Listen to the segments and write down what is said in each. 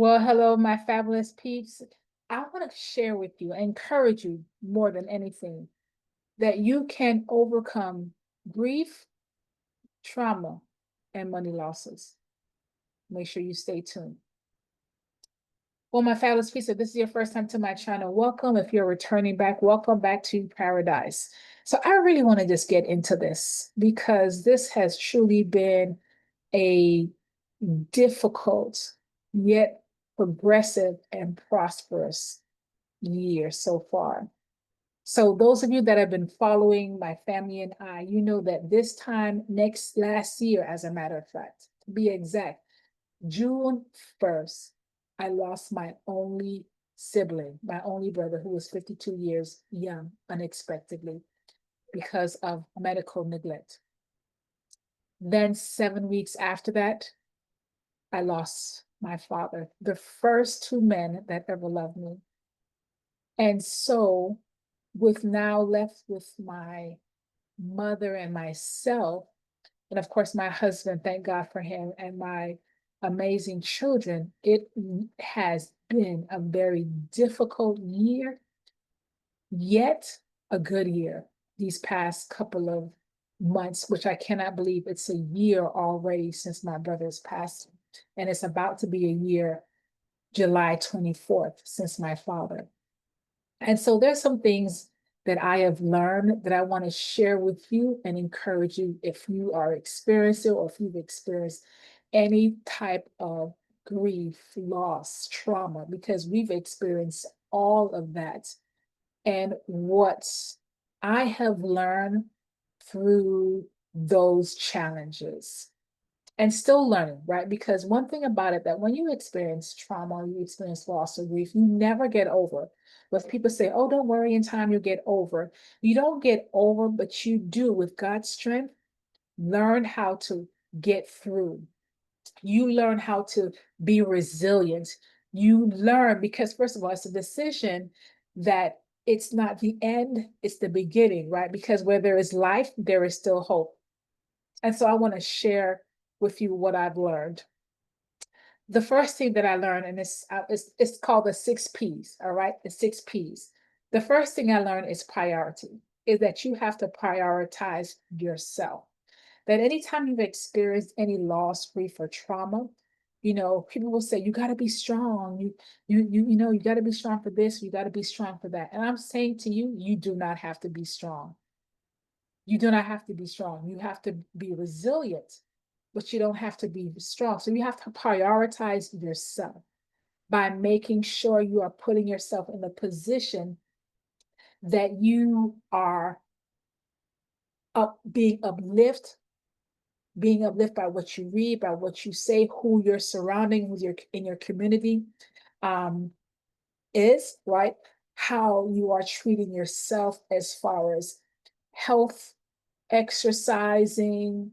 Well, hello, my fabulous peeps. I want to share with you, encourage you more than anything, that you can overcome grief, trauma, and money losses. Make sure you stay tuned. Well, my fabulous peeps, if this is your first time to my channel, welcome. If you're returning back, welcome back to paradise. So I really want to just get into this because this has truly been a difficult yet progressive and prosperous year so far. So those of you that have been following my family and I, you know that this time last year, as a matter of fact, to be exact, June 1st, I lost my only sibling, my only brother, who was 52 years young, unexpectedly, because of medical neglect. Then 7 weeks after that, I lost my father, the first two men that ever loved me. And so, with now left with my mother and myself, and of course, my husband, thank God for him, and my amazing children, it has been a very difficult year, yet a good year these past couple of months, which I cannot believe it's a year already since my brother's passed. And it's about to be a year, July 24th, since my father. And so there's some things that I have learned that I want to share with you and encourage you if you are experiencing or if you've experienced any type of grief, loss, trauma, because we've experienced all of that. And what I have learned through those challenges and still learning, right? Because one thing about it, that when you experience trauma, you experience loss or grief, you never get over. But people say, oh, don't worry, in time you'll get over. You don't get over, but you do, with God's strength, learn how to get through. You learn how to be resilient. You learn, because first of all, it's a decision that it's not the end, it's the beginning, right? Because where there is life, there is still hope. And so I want to share with you what I've learned. The first thing that I learned, and it's called the 6 P's, all right? The 6 P's. The first thing I learned is priority, is that you have to prioritize yourself. That anytime you've experienced any loss, grief, or trauma, people will say, you got to be strong. You got to be strong for this, you got to be strong for that. And I'm saying to you, you do not have to be strong. You do not have to be strong. You have to be resilient, but you don't have to be strong. So you have to prioritize yourself by making sure you are putting yourself in the position that you are being uplifted by what you read, by what you say, who you're surrounding with in your community, um, is, right? How you are treating yourself as far as health, exercising,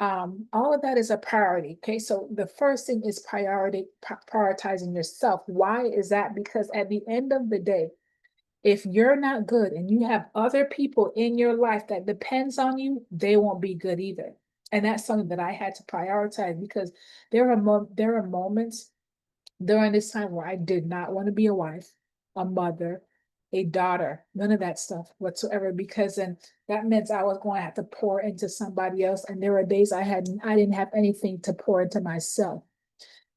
all of that is a priority. Okay, so the first thing is prioritizing yourself. Why is that? Because at the end of the day, if you're not good and you have other people in your life that depends on you, they won't be good either. And that's something that I had to prioritize, because there are moments during this time where I did not want to be a wife, a mother, a daughter, none of that stuff whatsoever, because then that meant I was going to have to pour into somebody else. And there were days I didn't have anything to pour into myself.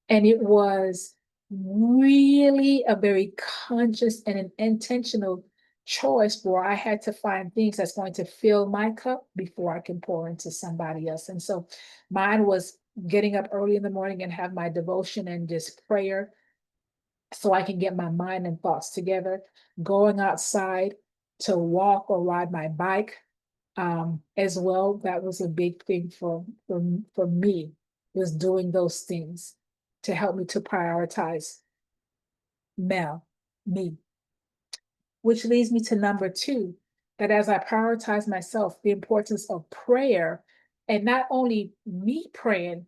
And it was really a very conscious and an intentional choice where I had to find things that's going to fill my cup before I can pour into somebody else. And so mine was getting up early in the morning and have my devotion and just prayer so I can get my mind and thoughts together, going outside to walk or ride my bike, as well. That was a big thing for me, was doing those things to help me to prioritize me. Which leads me to number two, that as I prioritize myself, the importance of prayer, and not only me praying,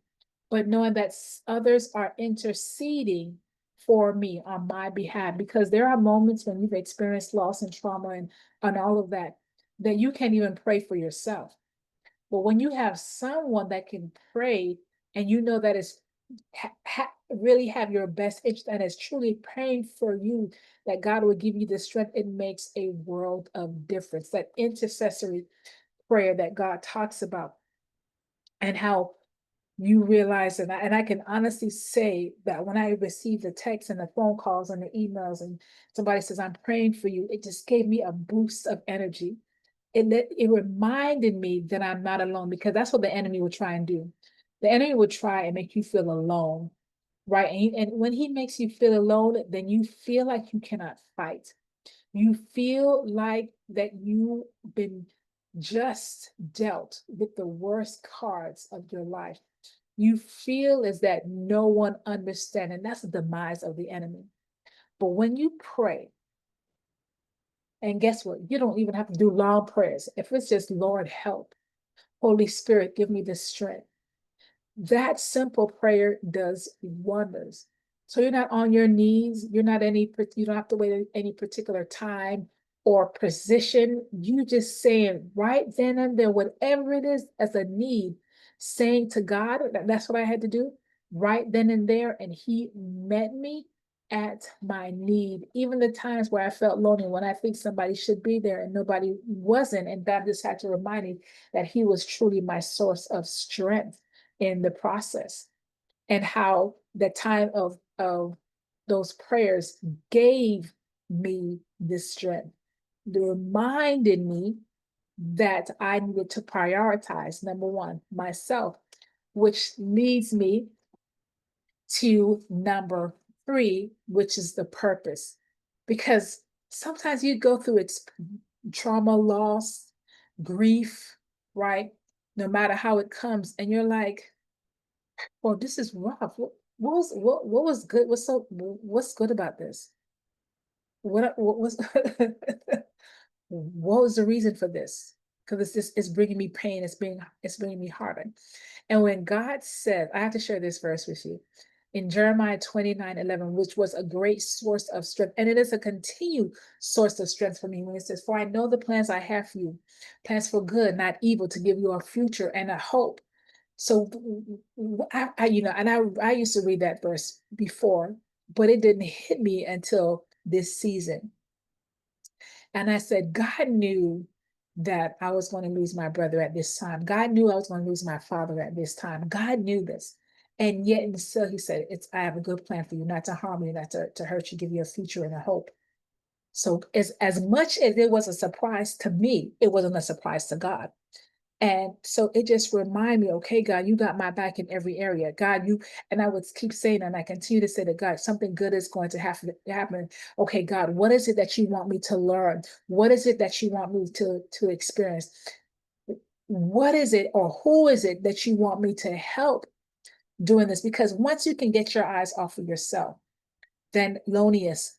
but knowing that others are interceding for me on my behalf. Because there are moments when you've experienced loss and trauma and all of that, that you can't even pray for yourself. But when you have someone that can pray, and you know that it's really have your best interest and is truly praying for you that God will give you the strength, it makes a world of difference. That intercessory prayer that God talks about, and how you realize, and I can honestly say that when I receive the texts and the phone calls and the emails and somebody says, I'm praying for you, it just gave me a boost of energy. It reminded me that I'm not alone, because that's what the enemy will try and do. The enemy will try and make you feel alone, right? And when he makes you feel alone, then you feel like you cannot fight. You feel like that you've been just dealt with the worst cards of your life. You feel as that no one understands, and that's the demise of the enemy. But when you pray, and guess what? You don't even have to do long prayers. If it's just, Lord, help. Holy Spirit, give me the strength. That simple prayer does wonders. So you're not on your knees. You don't have to wait at any particular time or position. You just saying right then and there, whatever it is as a need, saying to God, that's what I had to do right then and there. And he met me at my need. Even the times where I felt lonely, when I think somebody should be there and nobody wasn't. And God just had to remind me that he was truly my source of strength in the process, and how the time of those prayers gave me this strength. They reminded me that I needed to prioritize, number one, myself, which leads me to number three, which is the purpose. Because sometimes you go through trauma, loss, grief, right? No matter how it comes, and you're like, well, this is rough. What was good? What's good about this? What was what was the reason for this? Because it's bringing me pain. It's bringing me heartache. And when God said, I have to share this verse with you in Jeremiah 29:11, which was a great source of strength, and it is a continued source of strength for me when it says, "For I know the plans I have for you, plans for good, not evil, to give you a future and a hope." So I used to read that verse before, but it didn't hit me until this season. And I said, God knew that I was going to lose my brother at this time. God knew I was going to lose my father at this time. God knew this. And yet, and still, he said, I have a good plan for you, not to harm you, not to hurt you, give you a future and a hope. So as much as it was a surprise to me, it wasn't a surprise to God. And so it just reminded me, okay, God, you got my back in every area. God, and I would keep saying, and I continue to say to God, something good is going to happen. Okay, God, what is it that you want me to learn? What is it that you want me to experience? What is it, or who is it that you want me to help doing this? Because once you can get your eyes off of yourself, then loneliness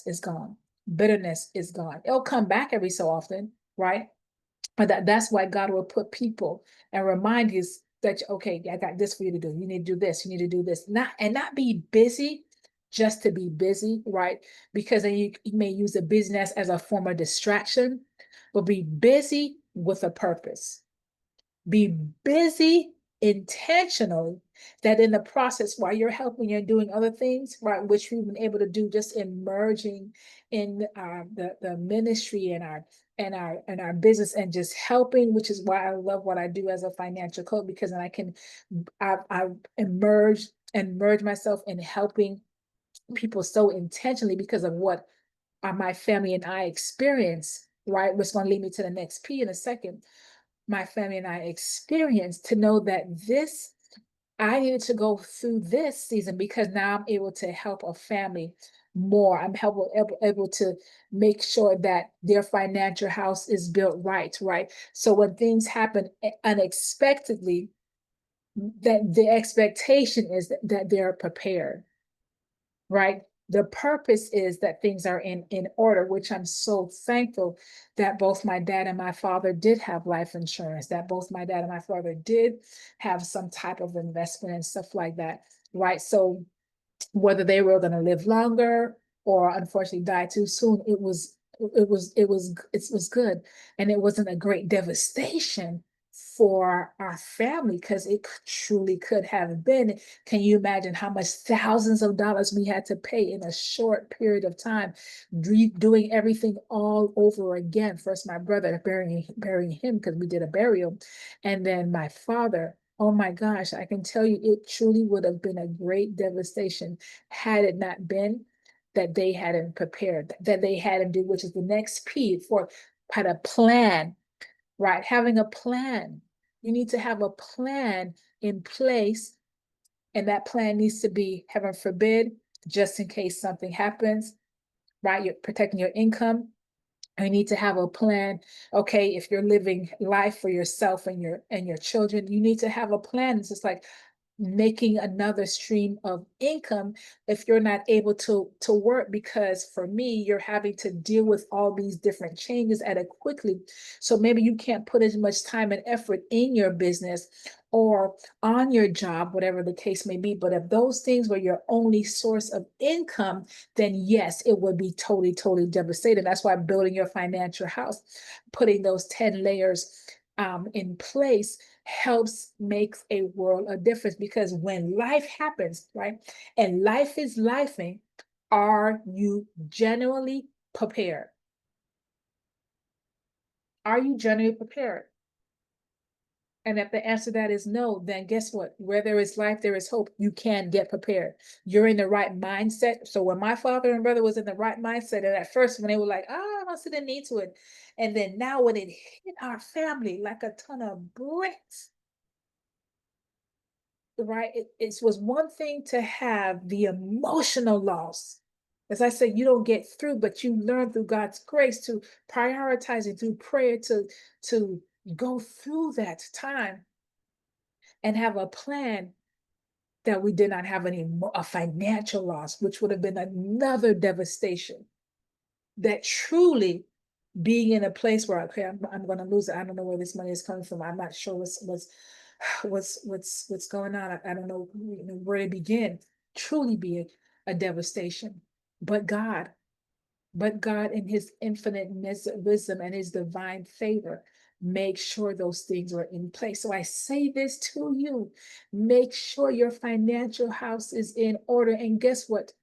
is gone. Bitterness is gone. It'll come back every so often, right? But that's why God will put people and remind you that, okay, I got this for you to do. You need to do this. You need to do this. Not be busy just to be busy, right? Because then you may use the business as a form of distraction, but be busy with a purpose. Be busy intentionally, that in the process while you're helping, you're doing other things, right, which we've been able to do just in merging in the ministry and our business and just helping, which is why I love what I do as a financial coach, because then I emerge and merge myself in helping people so intentionally because of what my family and I experience, right, which is going to lead me to the next P in a second. My family and I experienced, to know that I needed to go through this season because now I'm able to help a family more. I'm able to make sure that their financial house is built right, right? So when things happen unexpectedly, that the expectation is that they're prepared, right? The purpose is that things are in order, which I'm so thankful that both my dad and my father did have life insurance, that both my dad and my father did have some type of investment and stuff like that, right? So whether they were going to live longer or unfortunately die too soon, it was good, and it wasn't a great devastation for our family, because it truly could have been. Can you imagine how much thousands of dollars we had to pay in a short period of time, doing everything all over again? First, my brother burying him because we did a burial, and then my father. Oh my gosh, I can tell you it truly would have been a great devastation had it not been that they hadn't prepared, that they hadn't do, which is the next P for had a plan, right? Having a plan. You need to have a plan in place, and that plan needs to be, heaven forbid, just in case something happens, right? You're protecting your income. You need to have a plan. Okay, if you're living life for yourself and your children, you need to have a plan. It's just like making another stream of income if you're not able to work, because for me, you're having to deal with all these different changes at it quickly. So maybe you can't put as much time and effort in your business or on your job, whatever the case may be. But if those things were your only source of income, then yes, it would be totally devastating. That's why building your financial house, putting those 10 layers in place helps makes a world of difference. Because when life happens, right, and life is lifing, are you genuinely prepared? Are you genuinely prepared? And if the answer to that is no, then guess what? Where there is life, there is hope. You can get prepared. You're in the right mindset. So when my father and brother was in the right mindset, and at first when they were like, I don't see the need to it. And then now when it hit our family like a ton of bricks, right? It was one thing to have the emotional loss. As I said, you don't get through, but you learn through God's grace to prioritize it through prayer to go through that time and have a plan that we did not have a financial loss, which would have been another devastation. That truly being in a place where, okay, I'm going to lose it. I don't know where this money is coming from. I'm not sure what's going on. I don't know, where to begin. Truly be a devastation. But God in his infinite wisdom and his divine favor, make sure those things are in place. So I say this to you, make sure your financial house is in order. And guess what?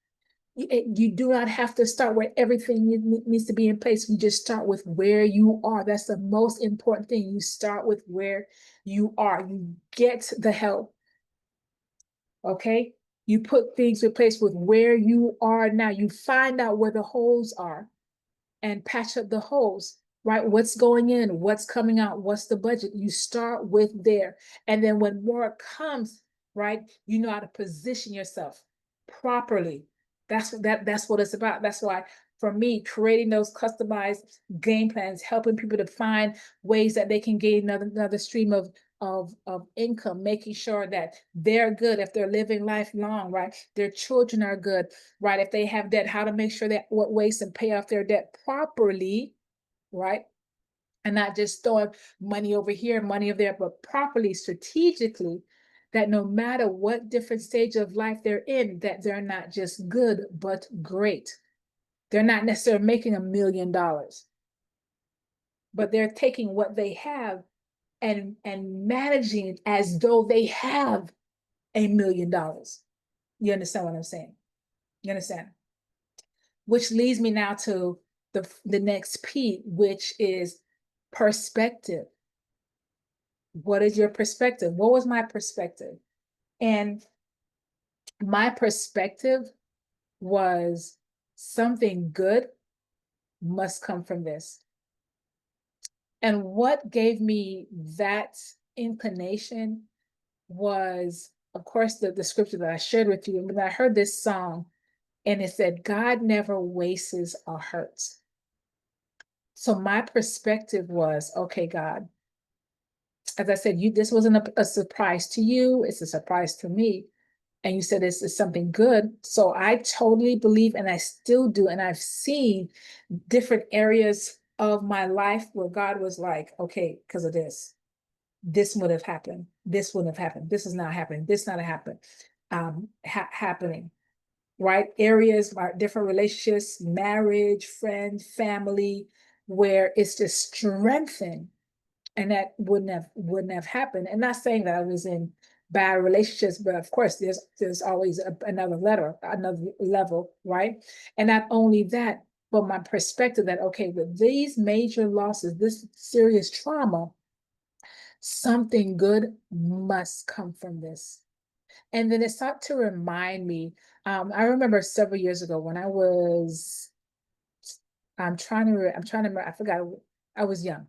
You do not have to start where everything needs to be in place. You just start with where you are. That's the most important thing. You start with where you are. You get the help. Okay? You put things in place with where you are now. You find out where the holes are and patch up the holes, right? What's going in, what's coming out, what's the budget? You start with there. And then when more comes, right, you know how to position yourself properly. That's what it's about. That's why for me, creating those customized game plans, helping people to find ways that they can gain another stream of income, making sure that they're good if they're living life long, right? Their children are good, right? If they have debt, how to make sure that what ways to pay off their debt properly, right? And not just throwing money over here, money over there, but properly, strategically, that no matter what different stage of life they're in, that they're not just good, but great. They're not necessarily making $1 million, but they're taking what they have and managing it as though they have $1 million. You understand what I'm saying? You understand? Which leads me now to the next P, which is perspective. What is your perspective? What was my perspective? And my perspective was something good must come from this. And what gave me that inclination was, of course, the scripture that I shared with you. And when I heard this song, and it said, God never wastes or hurts. So my perspective was, okay, God, as I said, this wasn't a surprise to you. It's a surprise to me. And you said this is something good. So I totally believe, and I still do. And I've seen different areas of my life where God was like, okay, because of this would have happened. This wouldn't have happened. This is not happening. This not happening. Happening, right? Areas, different relationships, marriage, friends, family, where it's just strengthened And that wouldn't have happened. And not saying that I was in bad relationships, but of course there's always another level, right? And not only that, but my perspective that, okay, with these major losses, this serious trauma, something good must come from this. And then it started to remind me, I remember several years ago when I was, I'm trying to remember, I forgot, I was young.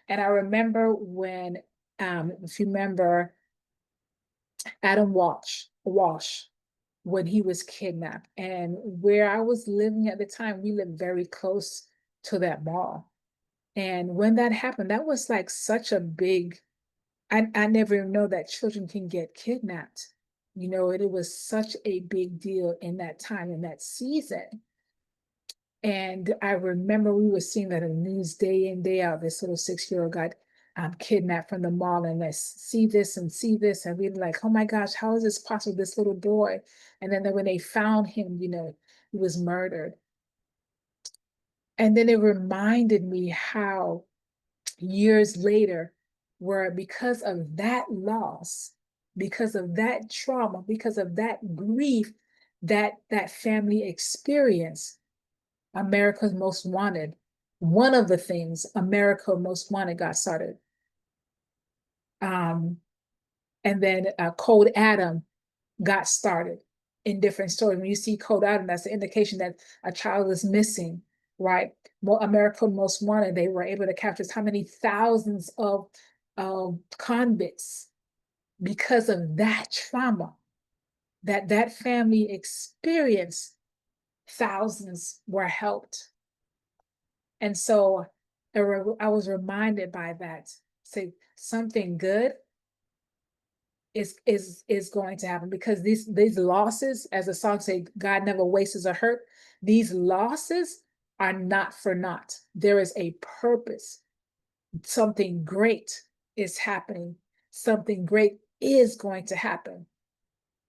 And I remember when, if you remember Adam Walsh, when he was kidnapped, and where I was living at the time, we lived very close to that mall. And when that happened, that was like such a big, I never even know that children can get kidnapped. You know, it was such a big deal in that time, in that season. And I remember we were seeing that in the news day in, day out. This little 6-year-old got kidnapped from the mall, and I see this and see this. And we were like, oh my gosh, how is this possible? This little boy. And then when they found him, you know, he was murdered. And then it reminded me how years later, where because of that loss, because of that trauma, because of that grief that family experienced, America's Most Wanted, one of the things America Most Wanted got started. And then Code Adam got started in different stories. When you see Code Adam, that's the indication that a child is missing, right? America Most Wanted, they were able to capture how many thousands of convicts because of that trauma that family experienced. Thousands were helped. And so I was reminded by that. Say something good is going to happen, because these losses, as the song say, God never wastes a hurt. These losses are not for naught. There is a purpose. Something great is happening. Something great is going to happen,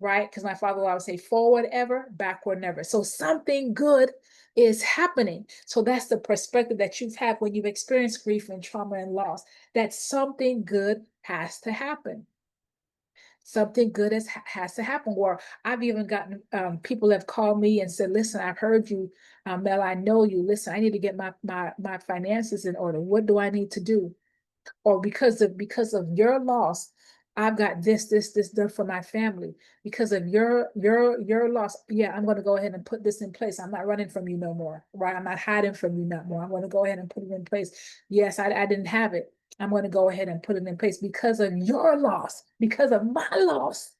right? Because my father always say, forward ever, backward never. So something good is happening. So that's the perspective that you've had when you've experienced grief and trauma and loss, that something good has to happen. Something good has to happen. Or I've even gotten people have called me and said, listen, I've heard you, Mel, I know you. Listen, I need to get my finances in order. What do I need to do? Or because of your loss, I've got this done for my family. Because of your loss, yeah, I'm going to go ahead and put this in place. I'm not running from you no more, right? I'm not hiding from you no more. I'm going to go ahead and put it in place. Yes, I didn't have it. I'm going to go ahead and put it in place because of your loss, because of my loss.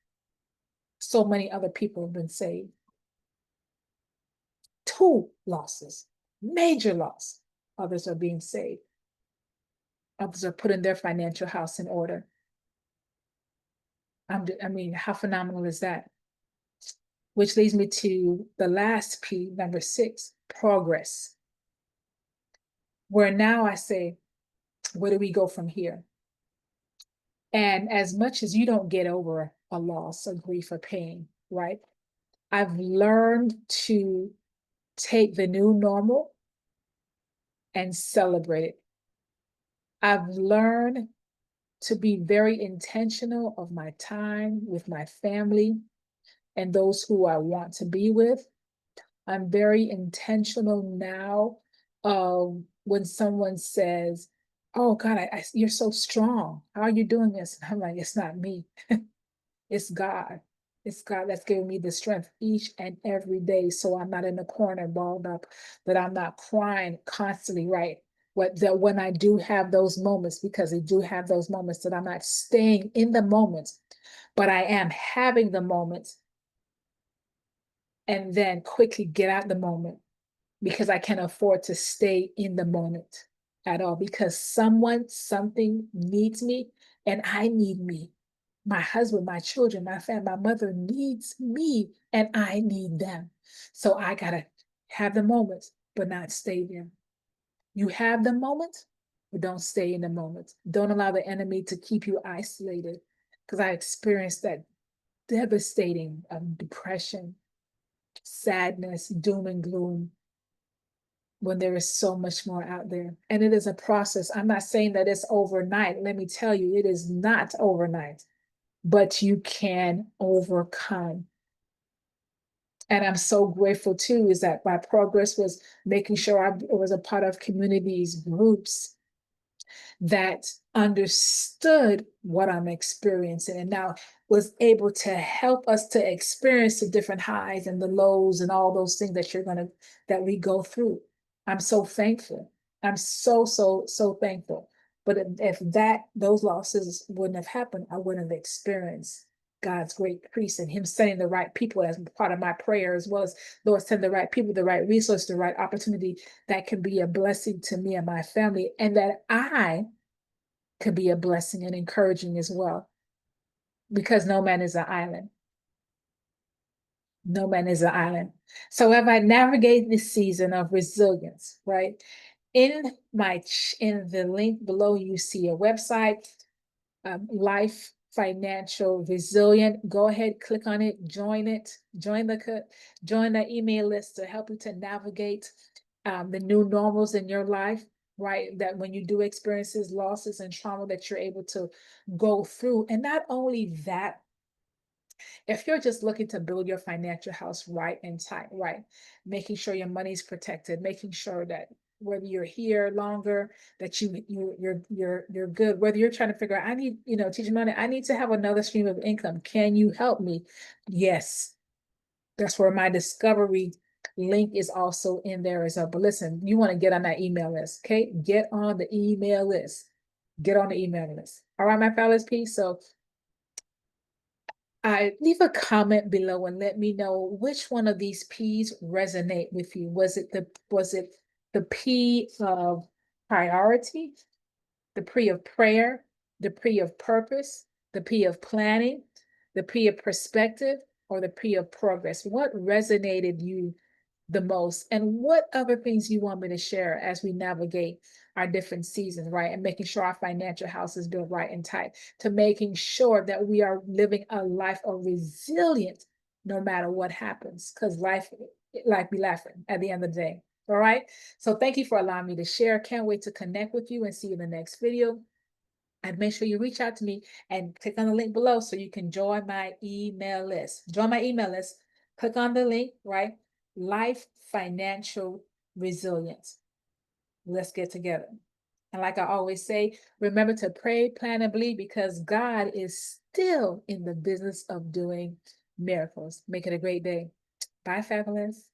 So many other people have been saved. 2 losses, major loss. Others are being saved. Others are putting their financial house in order. I mean, how phenomenal is that? Which leads me to the last P, number 6, progress. Where now I say, where do we go from here? And as much as you don't get over a loss, or grief, or pain, right? I've learned to take the new normal and celebrate it. I've learned to be very intentional of my time with my family and those who I want to be with. I'm very intentional now of when someone says, oh God, you're so strong. How are you doing this? And I'm like, it's not me. It's God. It's God that's giving me the strength each and every day. So I'm not in the corner balled up, that I'm not crying constantly, right? That when I do have those moments, because I do have those moments, that I'm not staying in the moment, but I am having the moment and then quickly get out the moment, because I can afford to stay in the moment at all, because something needs me and I need me. My husband, my children, my family, my mother needs me and I need them. So I gotta have the moments, but not stay there. You have the moment, but don't stay in the moment. Don't allow the enemy to keep you isolated, because I experienced that devastating depression, sadness, doom and gloom. when there is so much more out there. And it is a process. I'm not saying that it's overnight. Let me tell you, it is not overnight, but you can overcome. And I'm so grateful too, is that my progress was making sure I was a part of communities, groups that understood what I'm experiencing and now was able to help us to experience the different highs and the lows and all those things that we go through. I'm so thankful. I'm so thankful. But if those losses wouldn't have happened, I wouldn't have experienced God's great peace and Him sending the right people as part of my prayer, as well as Lord, send the right people, the right resource, the right opportunity that can be a blessing to me and my family, and that I could be a blessing and encouraging as well. Because no man is an island. No man is an island. So have I navigated this season of resilience, right? In the link below, you see a website, Life Financial Resilient. Go ahead, click on it, join the email list to help you to navigate the new normals in your life, right? That when you do experiences, losses, and trauma, that you're able to go through. And not only that, if you're just looking to build your financial house right and tight, right, making sure your money's protected, making sure that whether you're here longer, that you're good. Whether you're trying to figure out, I need, teaching money, I need to have another stream of income. Can you help me? Yes, that's where my discovery link is also in there as well. But listen, you want to get on that email list, okay? Get on the email list. Get on the email list. All right, my fellas, peace. So leave a comment below and let me know which one of these P's resonate with you. Was it the P of priority, the P of prayer, the P of purpose, the P of planning, the P of perspective, or the P of progress? What resonated you the most, and what other things you want me to share as we navigate our different seasons, right? And making sure our financial house is built right and tight, to making sure that we are living a life of resilience no matter what happens, because life be laughing at the end of the day. All right. So thank you for allowing me to share. Can't wait to connect with you and see you in the next video. And make sure you reach out to me and click on the link below so you can join my email list. Join my email list. Click on the link, right? Life Financial Resilience. Let's get together. And like I always say, remember to pray, plan, and believe, because God is still in the business of doing miracles. Make it a great day. Bye, fabulous.